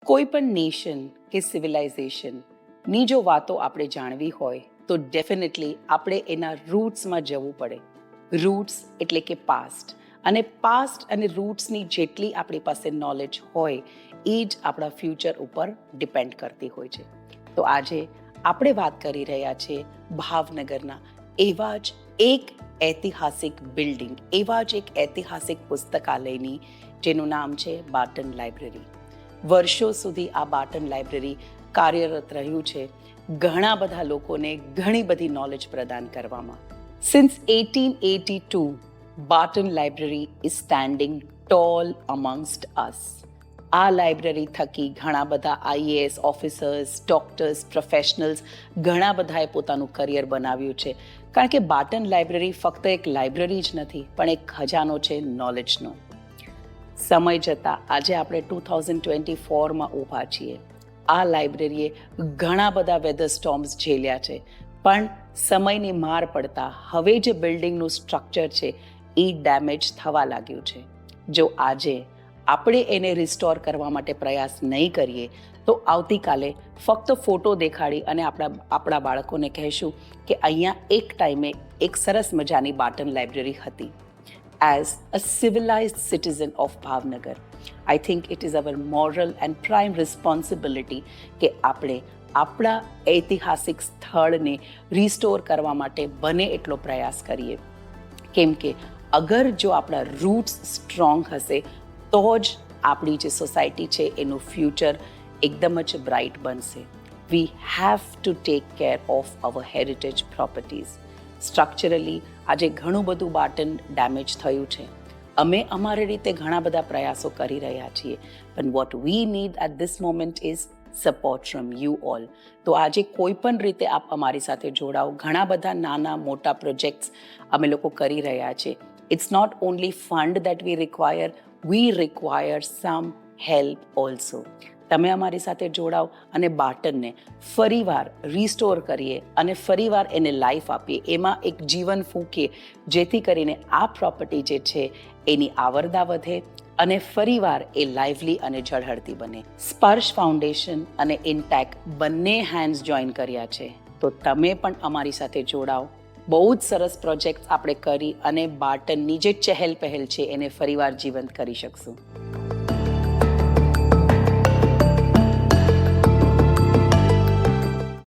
કોઈ પણ નેશન કે સિવિલાઇઝેશનની જો વાતો આપણે જાણવી હોય તો ડેફિનેટલી આપણે એના રૂટ્સમાં જવું પડે. રૂટ્સ એટલે કે પાસ્ટ, અને પાસ્ટ અને રૂટ્સની જેટલી આપણી પાસે નોલેજ હોય એ જ આપણા ફ્યુચર ઉપર ડિપેન્ડ કરતી હોય છે. તો આજે આપણે વાત કરી રહ્યા છીએ ભાવનગરના એવા જ એક ઐતિહાસિક બિલ્ડિંગ, એવા જ એક ઐતિહાસિક પુસ્તકાલયની, જેનું નામ છે બાર્ટન લાઇબ્રેરી. વર્ષો સુધી આ બાર્ટન લાઇબ્રેરી કાર્યરત રહ્યું છે ઘણા બધા લોકોને ઘણી બધી નોલેજ પ્રદાન કરવામાં. Since 1882, Barton library is standing tall amongst us. આ લાઇબ્રેરી થકી ઘણા બધા આઈએએસ ઓફિસર્સ, ડોક્ટર્સ, પ્રોફેશનલ્સ ઘણા બધાએ પોતાનું કરિયર બનાવ્યું છે. કારણ કે બાર્ટન લાઇબ્રેરી ફક્ત એક લાઇબ્રેરી જ નથી, પણ એક ખજાનો છે નોલેજનો. સમય જતાં આજે આપણે 2024માં ઊભા છીએ. આ લાઇબ્રેરીએ ઘણા બધા વેધર સ્ટોર્મ્સ ઝેલ્યા છે, પણ સમયની માર પડતા હવે જે બિલ્ડિંગનું સ્ટ્રક્ચર છે એ ડેમેજ થવા લાગ્યું છે. જો આજે આપણે એને રિસ્ટોર કરવા માટે પ્રયાસ નહીં કરીએ તો આવતીકાલે ફક્ત ફોટો દેખાડી અને આપણા બાળકોને કહેશું કે અહીંયા એક ટાઈમે એક સરસ મજાની બાર્ટન લાઇબ્રેરી હતી. As a civilized citizen of Bhavnagar, I think it is our moral and prime responsibility કે આપણે આપણા ઐતિહાસિક સ્થળને રિસ્ટોર કરવા માટે બને એટલો પ્રયાસ કરીએ. કેમ કે અગર જો આપણા રૂટ્સ સ્ટ્રોંગ હશે તો જ આપણી જે સોસાયટી છે એનું ફ્યુચર એકદમ જ બ્રાઇટ બનશે. We have to take care of our heritage properties. Structurally આજે ઘણું બધું બાર્ટન ડેમેજ થયું છે. અમે અમારી રીતે ઘણા બધા પ્રયાસો કરી રહ્યા છીએ, પણ what we need at this moment is support from you all. તો આજે કોઈ પણ રીતે આપ અમારી સાથે જોડાઓ. ઘણા બધા નાના મોટા પ્રોજેક્ટ્સ અમે લોકો કરી રહ્યા છીએ. It's not only fund that we require some help also. તમે અમારી સાથે જોડાઓ અને બાર્ટનને ફરીવાર રિસ્ટોર કરીએ અને ફરીવાર એને લાઈફ આપીએ, એમાં એક જીવન ફૂંકીએ, જેથી કરીને આ પ્રોપર્ટી જે છે એની આવરદા વધે અને ફરીવાર એ લાઇવલી અને ઝળહળતી બને. સ્પર્શ ફાઉન્ડેશન અને ઇન્ટેક બંને હેન્ડ્સ જોઈન કર્યા છે, તો તમે પણ અમારી સાથે જોડાઓ. બહુ જ સરસ પ્રોજેક્ટ આપણે કરી અને બાર્ટનની જે ચહેલ પહેલ છે એને ફરીવાર જીવંત કરી શકશું.